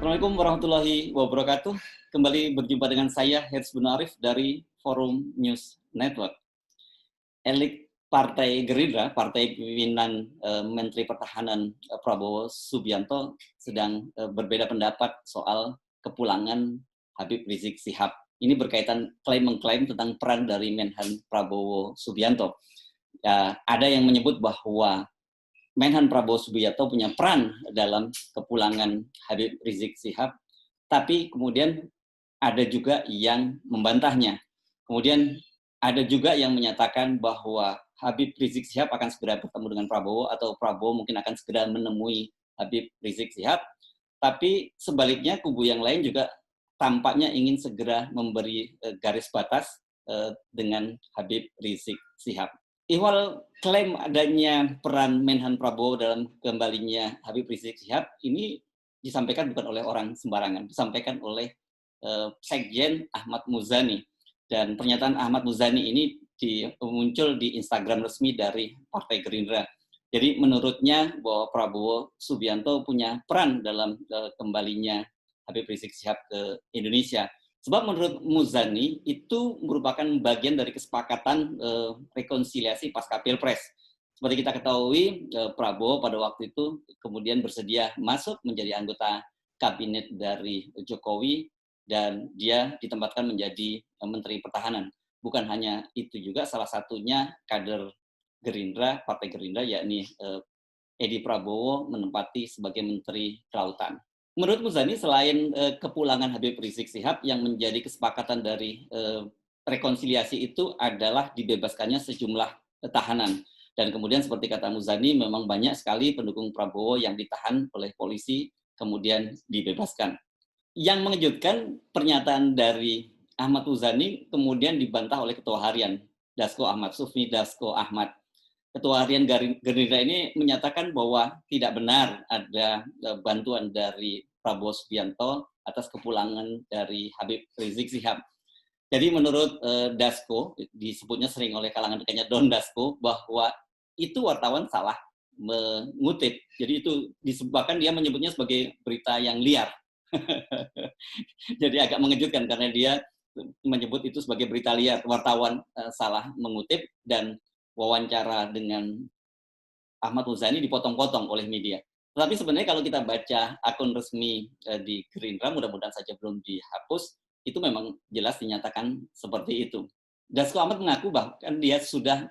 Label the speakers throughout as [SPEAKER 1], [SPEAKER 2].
[SPEAKER 1] Assalamualaikum warahmatullahi wabarakatuh. Kembali berjumpa dengan saya, Heads bin Arif dari Forum News Network. Elit Partai Gerindra, partai pimpinan Menteri Pertahanan Prabowo Subianto sedang berbeda pendapat soal kepulangan Habib Rizik Syihab. Ini berkaitan klaim-mengklaim tentang peran dari Menhan Prabowo Subianto. Ada yang menyebut bahwa Menhan Prabowo Subianto punya peran dalam kepulangan Habib Rizik Syihab, tapi kemudian ada juga yang membantahnya. Kemudian ada juga yang menyatakan bahwa Habib Rizik Syihab akan segera bertemu dengan Prabowo, atau Prabowo mungkin akan segera menemui Habib Rizik Syihab. Tapi sebaliknya kubu yang lain juga tampaknya ingin segera memberi garis batas dengan Habib Rizik Syihab. Ihwal klaim adanya peran Menhan Prabowo dalam kembalinya Habib Rizik Syihab ini disampaikan bukan oleh orang sembarangan, disampaikan oleh Sekjen Ahmad Muzani. Dan pernyataan Ahmad Muzani ini muncul di Instagram resmi dari Partai Gerindra. Jadi menurutnya bahwa Prabowo Subianto punya peran dalam kembalinya Habib Rizik Syihab ke Indonesia. Sebab menurut Muzani itu merupakan bagian dari kesepakatan rekonsiliasi pasca Pilpres. Seperti kita ketahui, Prabowo pada waktu itu kemudian bersedia masuk menjadi anggota kabinet dari Jokowi, dan dia ditempatkan menjadi Menteri Pertahanan. Bukan hanya itu juga, salah satunya kader Gerindra, Partai Gerindra, yakni Edi Prabowo menempati sebagai Menteri Kelautan. Menurut Muzani, selain kepulangan Habib Rizik Syihab, yang menjadi kesepakatan dari rekonsiliasi itu adalah dibebaskannya sejumlah tahanan. Dan kemudian seperti kata Muzani, memang banyak sekali pendukung Prabowo yang ditahan oleh polisi, kemudian dibebaskan. Yang mengejutkan, pernyataan dari Ahmad Muzani kemudian dibantah oleh Ketua Harian Dasko Ahmad, Sufmi Dasko Ahmad. Ketua Harian Gerindra ini menyatakan bahwa tidak benar ada bantuan dari Prabowo Subianto atas kepulangan dari Habib Rizik Syihab. Jadi menurut Dasko, disebutnya sering oleh kalangan dekatnya Don Dasko, bahwa itu wartawan salah mengutip. Jadi itu disebabkan dia menyebutnya sebagai berita yang liar. Jadi agak mengejutkan karena dia menyebut itu sebagai berita liar, wartawan salah mengutip, dan wawancara dengan Ahmad Muzani dipotong-potong oleh media. Tetapi sebenarnya kalau kita baca akun resmi di Gerindra, mudah-mudahan saja belum dihapus, itu memang jelas dinyatakan seperti itu. Dasko Ahmad mengaku bahkan dia sudah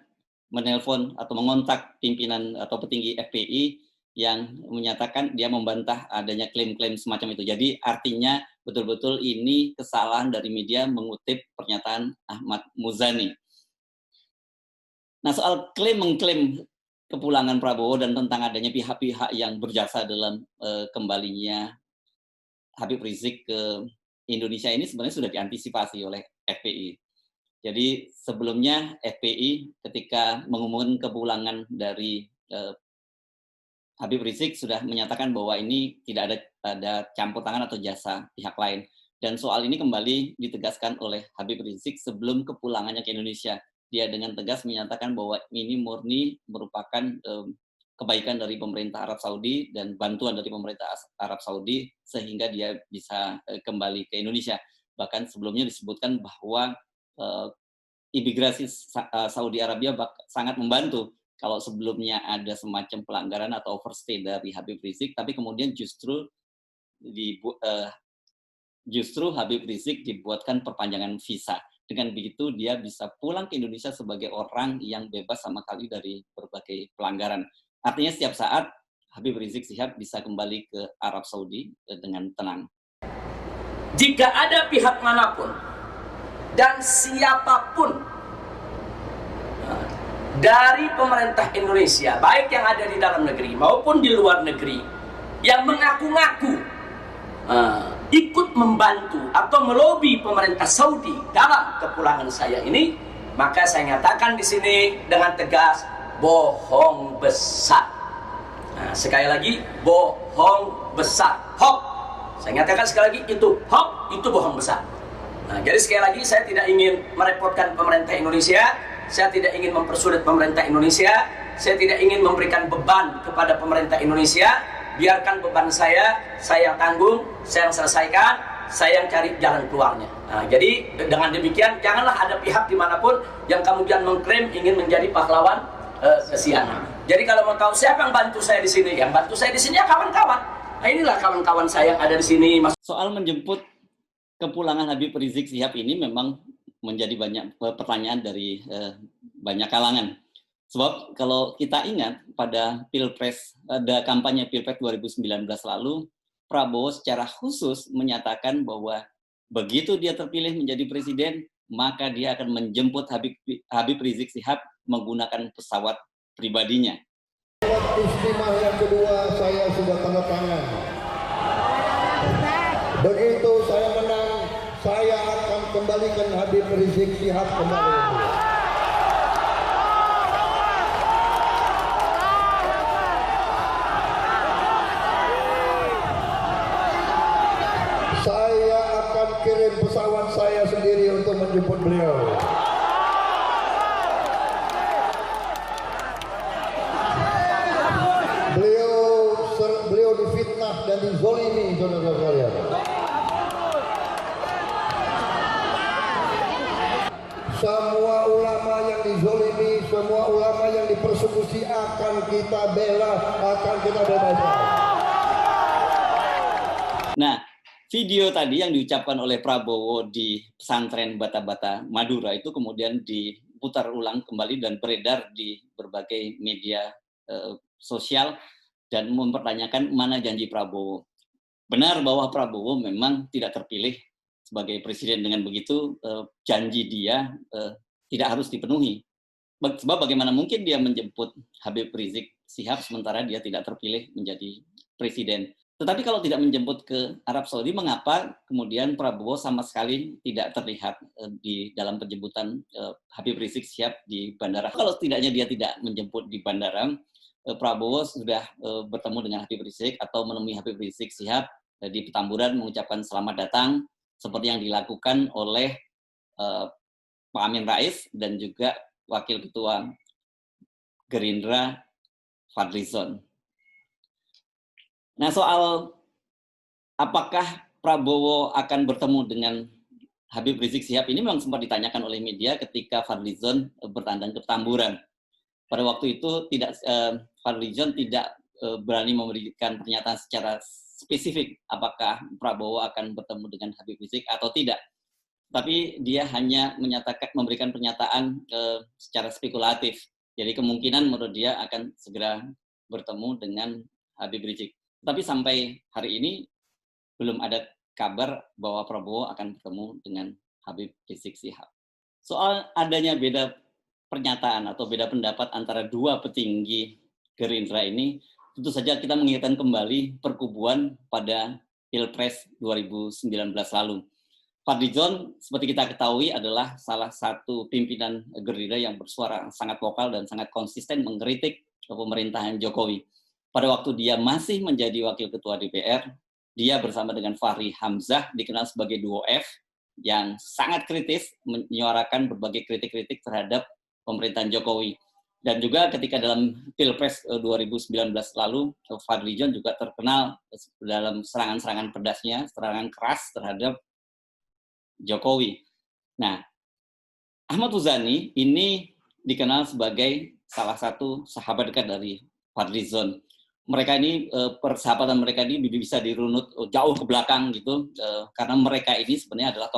[SPEAKER 1] menelpon atau mengontak pimpinan atau petinggi FPI yang menyatakan dia membantah adanya klaim-klaim semacam itu. Jadi artinya betul-betul ini kesalahan dari media mengutip pernyataan Ahmad Muzani. Nah, soal klaim-mengklaim kepulangan Prabowo dan tentang adanya pihak-pihak yang berjasa dalam kembalinya Habib Rizik ke Indonesia ini sebenarnya sudah diantisipasi oleh FPI. Jadi sebelumnya FPI ketika mengumumkan kepulangan dari Habib Rizik sudah menyatakan bahwa ini tidak ada campur tangan atau jasa pihak lain. Dan soal ini kembali ditegaskan oleh Habib Rizik sebelum kepulangannya ke Indonesia. Dia dengan tegas menyatakan bahwa ini murni merupakan kebaikan dari pemerintah Arab Saudi dan bantuan dari pemerintah Arab Saudi sehingga dia bisa kembali ke Indonesia. Bahkan sebelumnya disebutkan bahwa imigrasi Saudi Arabia sangat membantu kalau sebelumnya ada semacam pelanggaran atau overstay dari Habib Rizik, tapi kemudian justru Habib Rizik dibuatkan perpanjangan visa. Dengan begitu dia bisa pulang ke Indonesia sebagai orang yang bebas sama sekali dari berbagai pelanggaran. Artinya setiap saat Habib Rizik Syihab bisa kembali ke Arab Saudi dengan tenang.
[SPEAKER 2] Jika ada pihak manapun dan siapapun dari pemerintah Indonesia, baik yang ada di dalam negeri maupun di luar negeri, yang mengaku-ngaku ikut membantu atau melobi pemerintah Saudi dalam kepulangan saya ini, maka saya nyatakan di sini dengan tegas, bohong besar. Nah, sekali lagi, bohong besar, hoax. Saya nyatakan sekali lagi, itu hoax, itu bohong besar. Nah, jadi sekali lagi saya tidak ingin merepotkan pemerintah Indonesia. Saya tidak ingin mempersulit pemerintah Indonesia. Saya tidak ingin memberikan beban kepada pemerintah Indonesia. biarkan beban saya yang tanggung, saya yang selesaikan, saya yang cari jalan keluarnya. Nah, jadi dengan demikian janganlah ada pihak dimanapun yang kemudian mengklaim ingin menjadi pahlawan kesiangan. Jadi kalau mau tahu siapa yang bantu saya di sini, yang bantu saya di sini ya kawan-kawan. Nah, inilah kawan-kawan saya yang ada di sini.
[SPEAKER 1] Soal menjemput kepulangan Habib Rizik Syihab ini memang menjadi banyak pertanyaan dari banyak kalangan. Sebab kalau kita ingat pada Pilpres, ada kampanye Pilpres 2019 lalu, Prabowo secara khusus menyatakan bahwa begitu dia terpilih menjadi presiden, maka dia akan menjemput Habib Rizik Syihab menggunakan pesawat pribadinya.
[SPEAKER 3] Istimewa yang kedua saya sudah tanda tangan. Begitu saya menang, saya akan kembalikan Habib Rizik Syihab kembali. Saya akan kirim pesawat saya sendiri untuk menjemput beliau. Beliau difitnah dan dizolimi, saudara sekalian. Semua ulama yang dizolimi, semua ulama yang dipersekusi akan kita bela, akan kita bebaskan.
[SPEAKER 1] Nah, video tadi yang diucapkan oleh Prabowo di pesantren Bata-Bata Madura itu kemudian diputar ulang kembali dan beredar di berbagai media sosial dan mempertanyakan mana janji Prabowo. Benar bahwa Prabowo memang tidak terpilih sebagai presiden, dengan begitu janji dia tidak harus dipenuhi. Sebab bagaimana mungkin dia menjemput Habib Rizik Syihab sementara dia tidak terpilih menjadi presiden. Tetapi kalau tidak menjemput ke Arab Saudi, mengapa kemudian Prabowo sama sekali tidak terlihat di dalam penjemputan Habib Rizik Syihab di bandara? Kalau setidaknya dia tidak menjemput di bandara, Prabowo sudah bertemu dengan Habib Rizik atau menemui Habib Rizik Syihab di Petamburan mengucapkan selamat datang, seperti yang dilakukan oleh Pak Amin Rais dan juga Wakil Ketua Gerindra Fadlizon. Nah, soal apakah Prabowo akan bertemu dengan Habib Rizik Syihab ini memang sempat ditanyakan oleh media ketika Fadlizon bertandang ke Petamburan. Pada waktu itu Fadlizon tidak berani memberikan pernyataan secara spesifik apakah Prabowo akan bertemu dengan Habib Rizik atau tidak. Tapi dia hanya memberikan pernyataan secara spekulatif. Jadi kemungkinan menurut dia akan segera bertemu dengan Habib Rizik. Tapi sampai hari ini belum ada kabar bahwa Prabowo akan bertemu dengan Habib Rizik Syihab. Soal adanya beda pernyataan atau beda pendapat antara dua petinggi Gerindra ini, tentu saja kita mengingatkan kembali perkubuan pada Pilpres 2019 lalu. Fadlizon, seperti kita ketahui, adalah salah satu pimpinan Gerindra yang bersuara sangat vokal dan sangat konsisten mengkritik pemerintahan Jokowi. Pada waktu dia masih menjadi Wakil Ketua DPR, dia bersama dengan Fahri Hamzah, dikenal sebagai duo F, yang sangat kritis, menyuarakan berbagai kritik-kritik terhadap pemerintahan Jokowi. Dan juga ketika dalam Pilpres 2019 lalu, Fadlizon juga terkenal dalam serangan-serangan pedasnya, serangan keras terhadap Jokowi. Nah, Ahmad Muzani ini dikenal sebagai salah satu sahabat dekat dari Fadlizon. Mereka ini, persahabatan mereka ini bisa dirunut jauh ke belakang gitu, karena mereka ini sebenarnya adalah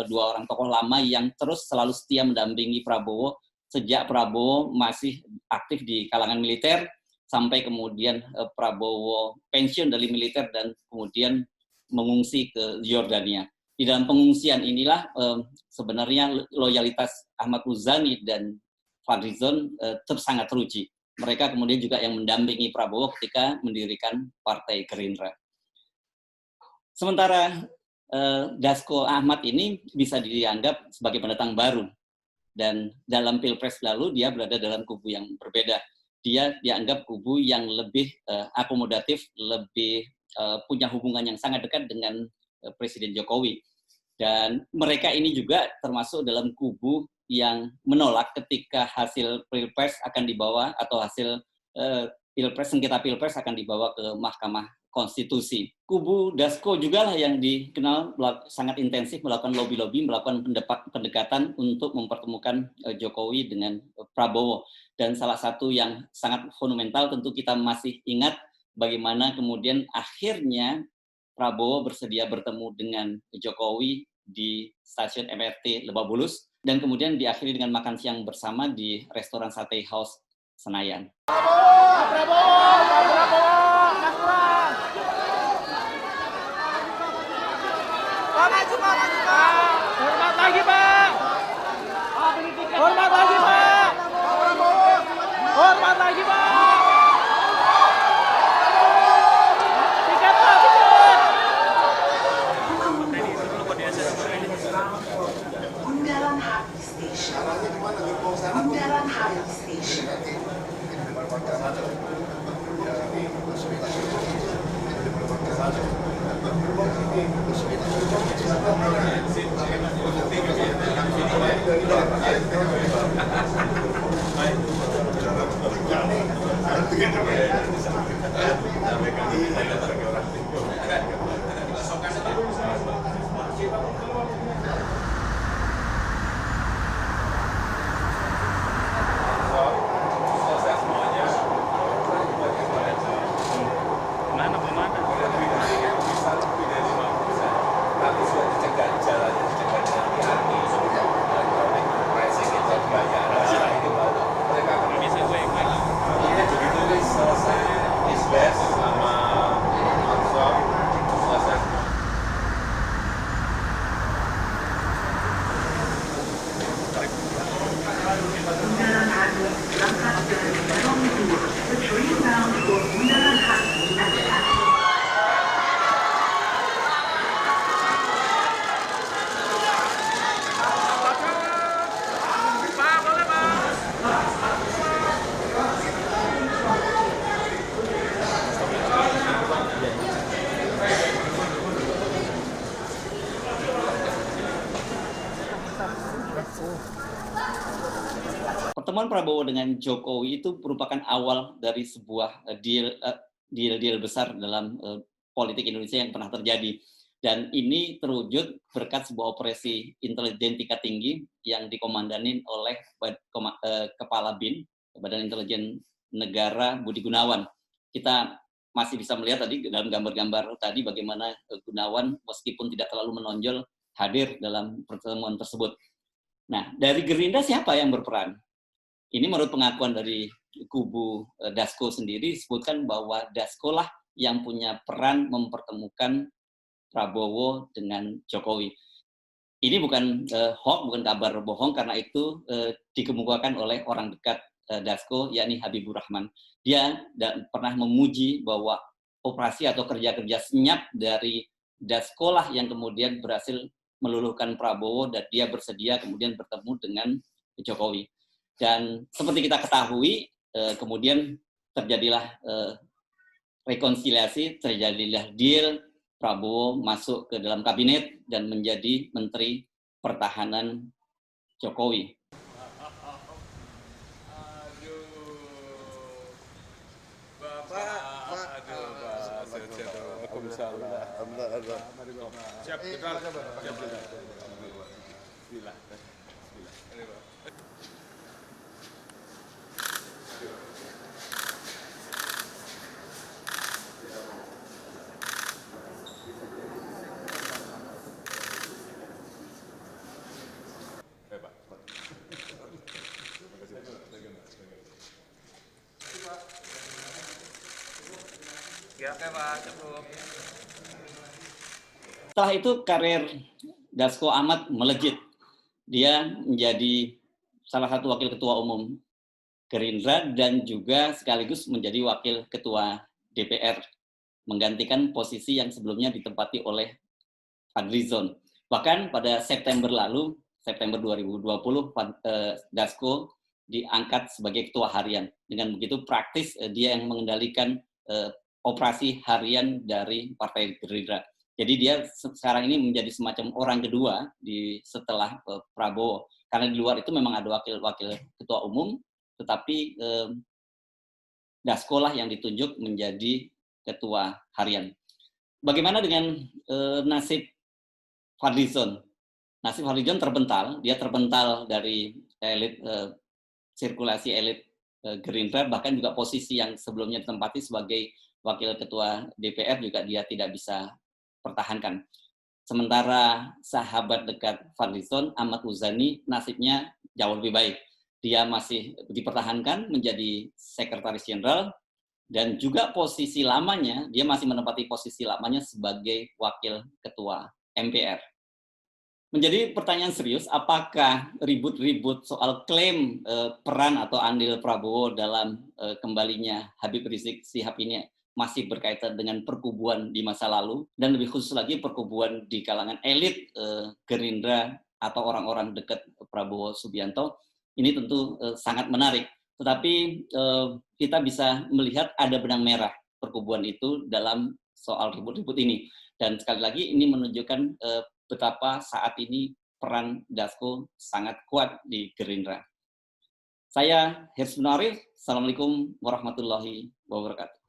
[SPEAKER 1] dua orang tokoh lama yang terus selalu setia mendampingi Prabowo sejak Prabowo masih aktif di kalangan militer sampai kemudian Prabowo pensiun dari militer dan kemudian mengungsi ke Yordania. Di dalam pengungsian inilah sebenarnya loyalitas Ahmad Muzani dan Fadlizon sangat teruji. Mereka kemudian juga yang mendampingi Prabowo ketika mendirikan Partai Gerindra. Sementara Dasko Ahmad ini bisa dianggap sebagai pendatang baru. Dan dalam Pilpres lalu dia berada dalam kubu yang berbeda. Dia dianggap kubu yang lebih akomodatif, lebih punya hubungan yang sangat dekat dengan Presiden Jokowi. Dan mereka ini juga termasuk dalam kubu yang menolak ketika hasil Pilpres akan dibawa atau hasil sengketa pilpres akan dibawa ke Mahkamah Konstitusi. Kubu Dasko juga lah yang dikenal sangat intensif melakukan lobby-lobby, melakukan pendekatan untuk mempertemukan Jokowi dengan Prabowo. Dan salah satu yang sangat fundamental tentu kita masih ingat bagaimana kemudian akhirnya Prabowo bersedia bertemu dengan Jokowi di stasiun MRT Lebak Bulus dan kemudian diakhiri dengan makan siang bersama di restoran Sate House Senayan.
[SPEAKER 4] Hormat lagi, Pak. Hormat lagi, Pak. Hormat lagi, Pak. Tiket, Pak, tiket.
[SPEAKER 5] Bundaran HI Station. Bundaran HI Station. Bundaran HI berangkat dari Peron 2. The train bound for Bundaran HI adalah
[SPEAKER 1] Pertemuan Prabowo dengan Jokowi itu merupakan awal dari sebuah deal besar dalam politik Indonesia yang pernah terjadi. Dan ini terwujud berkat sebuah operasi intelijen tingkat tinggi yang dikomandani oleh Kepala BIN, Badan Intelijen Negara Budi Gunawan. Kita masih bisa melihat tadi dalam gambar-gambar tadi bagaimana Gunawan meskipun tidak terlalu menonjol hadir dalam pertemuan tersebut. Nah, dari Gerindra siapa yang berperan? Ini menurut pengakuan dari kubu Dasko sendiri disebutkan bahwa Dasko lah yang punya peran mempertemukan Prabowo dengan Jokowi. Ini bukan hoax, bukan kabar bohong, karena itu dikemukakan oleh orang dekat Dasko, yakni Habibur Rahman. Dia pernah memuji bahwa operasi atau kerja-kerja senyap dari Dasko lah yang kemudian berhasil meluluhkan Prabowo dan dia bersedia kemudian bertemu dengan Jokowi. Dan seperti kita ketahui, kemudian terjadilah rekonsiliasi, terjadilah deal, Prabowo masuk ke dalam kabinet dan menjadi Menteri Pertahanan Jokowi.
[SPEAKER 6] Siap, Jenderal. Bismillah.
[SPEAKER 1] Setelah itu karir Dasko Ahmad melejit. Dia menjadi salah satu wakil ketua umum Gerindra dan juga sekaligus menjadi wakil ketua DPR, menggantikan posisi yang sebelumnya ditempati oleh Fadlizon. Bahkan pada September lalu, September 2020, Dasko diangkat sebagai ketua harian. Dengan begitu praktis dia yang mengendalikan operasi harian dari Partai Gerindra. Jadi dia sekarang ini menjadi semacam orang kedua setelah Prabowo. Karena di luar itu memang ada wakil ketua umum, tetapi Dasko lah yang ditunjuk menjadi ketua harian. Bagaimana dengan nasib Fadlizon? Nasib Fadlizon terpental, dia terpental dari elit sirkulasi elit Gerindra, bahkan juga posisi yang sebelumnya ditempati sebagai wakil ketua DPR juga dia tidak bisa pertahankan. Sementara sahabat dekat Fadlizon, Ahmad Muzani, nasibnya jauh lebih baik. Dia masih dipertahankan menjadi sekretaris jenderal, dan juga posisi lamanya, dia masih menempati posisi lamanya sebagai wakil ketua MPR. Menjadi pertanyaan serius, apakah ribut-ribut soal klaim peran atau andil Prabowo dalam kembalinya Habib Rizik Syihab ini masih berkaitan dengan perkubuan di masa lalu, dan lebih khusus lagi perkubuan di kalangan elit Gerindra atau orang-orang dekat Prabowo Subianto, ini tentu sangat menarik. Tetapi kita bisa melihat ada benang merah perkubuan itu dalam soal ribut-ribut ini. Dan sekali lagi ini menunjukkan betapa saat ini peran Dasko sangat kuat di Gerindra. Saya Hersbun Arif, Assalamualaikum warahmatullahi wabarakatuh.